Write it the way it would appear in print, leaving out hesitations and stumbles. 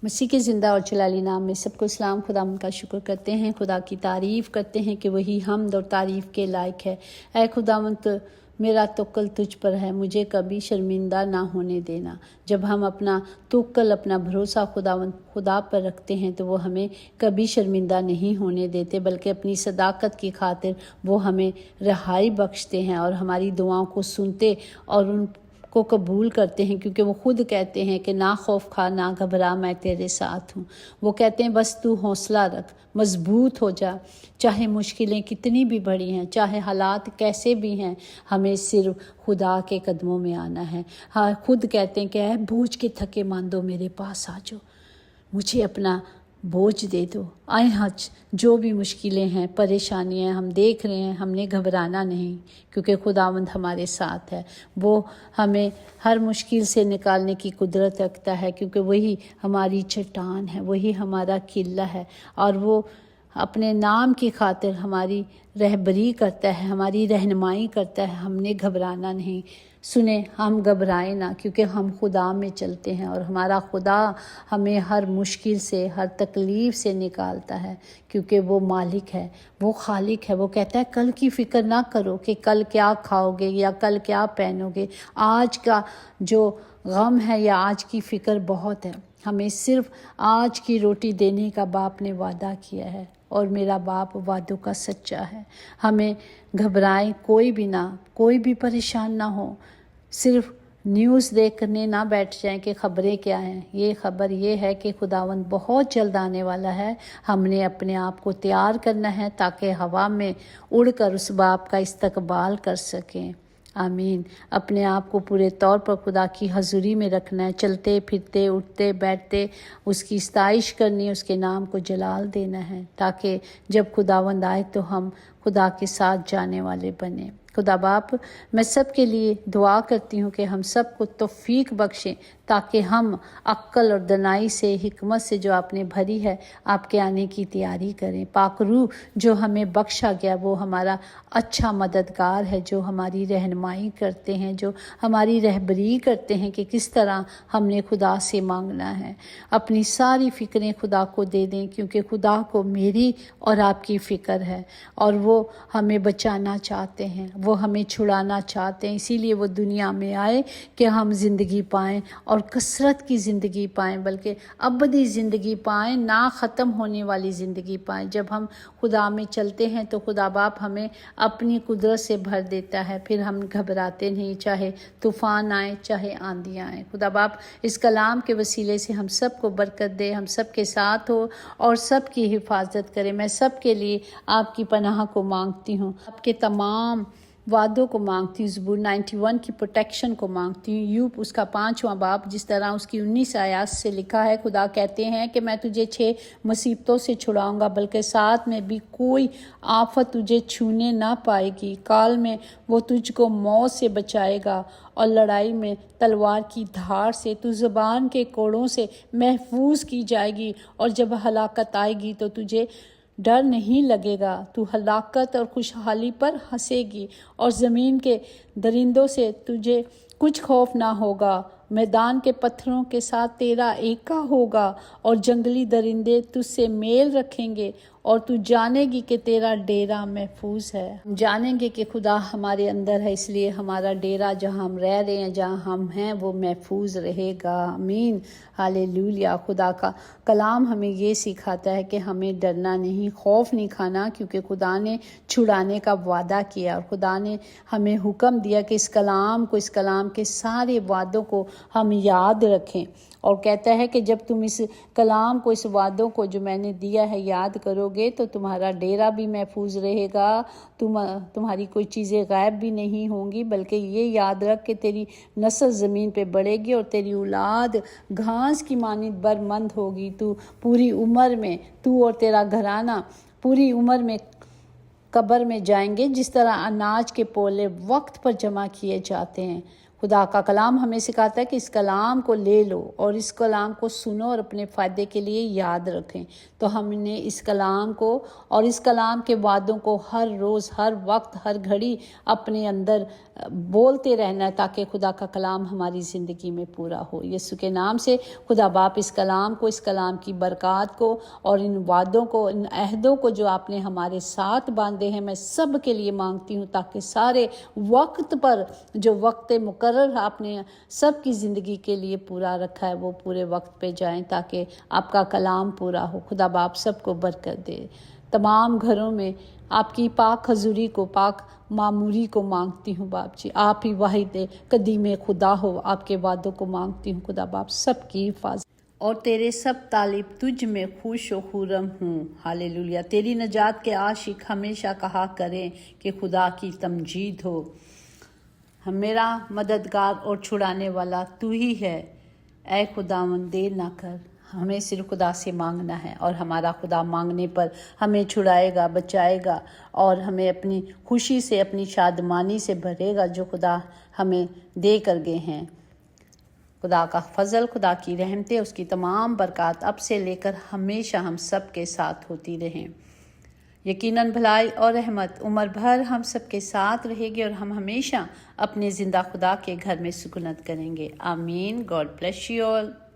مسیح کے زندہ اور جلالی نام میں سب کو اسلام۔ خدا کا شکر کرتے ہیں، خدا کی تعریف کرتے ہیں کہ وہی حمد اور تعریف کے لائق ہے۔ اے خداوند، میرا توکل تجھ پر ہے، مجھے کبھی شرمندہ نہ ہونے دینا۔ جب ہم اپنا توکل، اپنا بھروسہ خدا پر رکھتے ہیں تو وہ ہمیں کبھی شرمندہ نہیں ہونے دیتے، بلکہ اپنی صداقت کی خاطر وہ ہمیں رہائی بخشتے ہیں اور ہماری دعاؤں کو سنتے اور ان کو قبول کرتے ہیں، کیونکہ وہ خود کہتے ہیں کہ نہ خوف کھا، نہ گھبرا، میں تیرے ساتھ ہوں۔ وہ کہتے ہیں بس تو حوصلہ رکھ، مضبوط ہو جا، چاہے مشکلیں کتنی بھی بڑی ہیں، چاہے حالات کیسے بھی ہیں، ہمیں صرف خدا کے قدموں میں آنا ہے۔ ہاں، خود کہتے ہیں کہ اے بوجھ کے تھکے ماندو میرے پاس آ جاؤ، مجھے اپنا بوجھ دے دو۔ آئے حج، جو بھی مشکلیں ہیں، پریشانیاں ہم دیکھ رہے ہیں، ہم نے گھبرانا نہیں، کیونکہ خداوند ہمارے ساتھ ہے۔ وہ ہمیں ہر مشکل سے نکالنے کی قدرت رکھتا ہے، کیونکہ وہی ہماری چٹان ہے، وہی ہمارا قلعہ ہے، اور وہ اپنے نام کی خاطر ہماری رہبری کرتا ہے، ہماری رہنمائی کرتا ہے۔ ہم نے گھبرانا نہیں۔ سنیں، ہم گھبرائیں نہ، کیونکہ ہم خدا میں چلتے ہیں اور ہمارا خدا ہمیں ہر مشکل سے، ہر تکلیف سے نکالتا ہے، کیونکہ وہ مالک ہے، وہ خالق ہے۔ وہ کہتا ہے کل کی فکر نہ کرو کہ کل کیا کھاؤ گے یا کل کیا پہنو گے۔ آج کا جو غم ہے یا آج کی فکر بہت ہے، ہمیں صرف آج کی روٹی دینے کا باپ نے وعدہ کیا ہے، اور میرا باپ وعدوں کا سچا ہے۔ ہمیں گھبرائیں کوئی بھی پریشان نہ ہو، صرف نیوز دیکھنے نہ بیٹھ جائیں کہ خبریں کیا ہیں۔ یہ خبر یہ ہے کہ خداوند بہت جلد آنے والا ہے۔ ہم نے اپنے آپ کو تیار کرنا ہے تاکہ ہوا میں اڑ کر اس باپ کا استقبال کر سکیں۔ آمین۔ اپنے آپ کو پورے طور پر خدا کی حضوری میں رکھنا ہے، چلتے پھرتے، اٹھتے بیٹھتے اس کی ستائش کرنی، اس کے نام کو جلال دینا ہے، تاکہ جب خداوند آئے تو ہم خدا کے ساتھ جانے والے بنیں۔ خدا باپ، میں سب کے لیے دعا کرتی ہوں کہ ہم سب کو توفیق بخشیں، تاکہ ہم عقل اور دانائی سے، حکمت سے جو آپ نے بھری ہے، آپ کے آنے کی تیاری کریں۔ پاک روح جو ہمیں بخشا گیا، وہ ہمارا اچھا مددگار ہے، جو ہماری رہنمائی کرتے ہیں، جو ہماری رہبری کرتے ہیں کہ کس طرح ہم نے خدا سے مانگنا ہے۔ اپنی ساری فکریں خدا کو دے دیں، کیونکہ خدا کو میری اور آپ کی فکر ہے، اور وہ ہمیں بچانا چاہتے ہیں، وہ ہمیں چھڑانا چاہتے ہیں۔ اسی لیے وہ دنیا میں آئے کہ ہم زندگی پائیں، اور کثرت کی زندگی پائیں، بلکہ ابدی زندگی پائیں، نہ ختم ہونے والی زندگی پائیں۔ جب ہم خدا میں چلتے ہیں تو خدا باپ ہمیں اپنی قدرت سے بھر دیتا ہے، پھر ہم گھبراتے نہیں، چاہے طوفان آئے، چاہے آندھیاں آئیں۔ خدا باپ اس کلام کے وسیلے سے ہم سب کو برکت دے، ہم سب کے ساتھ ہو اور سب کی حفاظت کرے۔ میں سب کے لیے آپ کی پناہ کو مانگتی ہوں، آپ کے تمام وعدوں کو مانگتی ہوں، زبور 91 کی پروٹیکشن کو مانگتی ہوں۔ یوب اس کا 5واں باب، جس طرح اس کی 19 آیات سے لکھا ہے، خدا کہتے ہیں کہ میں تجھے 6 مصیبتوں سے چھڑاؤں گا، بلکہ ساتھ میں بھی کوئی آفت تجھے چھونے نہ پائے گی۔ کال میں وہ تجھ کو موت سے بچائے گا، اور لڑائی میں تلوار کی دھار سے تو زبان کے کوڑوں سے محفوظ کی جائے گی، اور جب ہلاکت آئے گی تو تجھے ڈر نہیں لگے گا۔ تو ہلاکت اور خوشحالی پر ہنسے گی، اور زمین کے درندوں سے تجھے کچھ خوف نہ ہوگا۔ میدان کے پتھروں کے ساتھ تیرا ایکا ہوگا، اور جنگلی درندے تجھ سے میل رکھیں گے، اور تو جانے گی کہ تیرا ڈیرا محفوظ ہے۔ ہم جانیں گے کہ خدا ہمارے اندر ہے، اس لیے ہمارا ڈیرا جہاں ہم رہ رہے ہیں، جہاں ہم ہیں، وہ محفوظ رہے گا۔ آمین، ہالےلویا۔ خدا کا کلام ہمیں یہ سکھاتا ہے کہ ہمیں ڈرنا نہیں، خوف نہیں کھانا، کیونکہ خدا نے چھڑانے کا وعدہ کیا، اور خدا نے ہمیں حکم دیا کہ اس کلام کے سارے وعدوں کو ہم یاد رکھیں، اور کہتا ہے کہ جب تم اس کلام کو، اس وعدوں کو جو میں نے دیا ہے یاد کرو گے تو تمہارا ڈیرا بھی محفوظ رہے گا، تمہاری کوئی چیزیں غائب بھی نہیں ہوں گی، بلکہ یہ یاد رکھ کہ تیری نسل زمین پہ بڑھے گی، اور تیری اولاد گھاس کی مانند برمند ہوگی۔ تو پوری عمر میں، تو اور تیرا گھرانہ پوری عمر میں قبر میں جائیں گے، جس طرح اناج کے پولے وقت پر جمع کیے جاتے ہیں، خدا کا کلام ہمیں سکھاتا ہے کہ اس کلام کو لے لو اور اس کلام کو سنو اور اپنے فائدے کے لیے یاد رکھیں۔ تو ہم نے اس کلام کو اور اس کلام کے وعدوں کو ہر روز، ہر وقت، ہر گھڑی اپنے اندر بولتے رہنا ہے تاکہ خدا کا کلام ہماری زندگی میں پورا ہو۔ یسوع کے نام سے خدا باپ اس کلام کو، اس کلام کی برکات کو اور ان وعدوں کو، ان عہدوں کو جو آپ نے ہمارے ساتھ باندھے ہیں، میں سب کے لیے مانگتی ہوں تاکہ سارے وقت پر جو وقت مقرر آپ نے سب کی زندگی کے لیے پورا رکھا ہے وہ پورے وقت پہ جائیں تاکہ آپ کا کلام پورا ہو۔ خدا باپ سب کو برکت دے۔ تمام گھروں میں آپ کی پاک حضوری کو، پاک معموری کو مانگتی ہوں باپ جی۔ آپ ہی واحد قدیم خدا ہو، آپ کے وعدوں کو مانگتی ہوں خدا باپ، سب کی حفاظت اور تیرے سب طالب تجھ میں خوش و خرم ہوں۔ ہاللویا۔ تیری نجات کے عاشق ہمیشہ کہا کریں کہ خدا کی تمجید ہو۔ میرا مددگار اور چھڑانے والا تو ہی ہے۔ اے خداوند دیر نہ کر، ہمیں صرف خدا سے مانگنا ہے اور ہمارا خدا مانگنے پر ہمیں چھڑائے گا، بچائے گا اور ہمیں اپنی خوشی سے، اپنی شادمانی سے بھرے گا جو خدا ہمیں دے کر گئے ہیں۔ خدا کا فضل، خدا کی رحمتیں، اس کی تمام برکات اب سے لے کر ہمیشہ ہم سب کے ساتھ ہوتی رہیں۔ یقیناً بھلائی اور رحمت عمر بھر ہم سب کے ساتھ رہے گی اور ہم ہمیشہ اپنے زندہ خدا کے گھر میں سکونت کریں گے۔ آمین۔ God bless you all.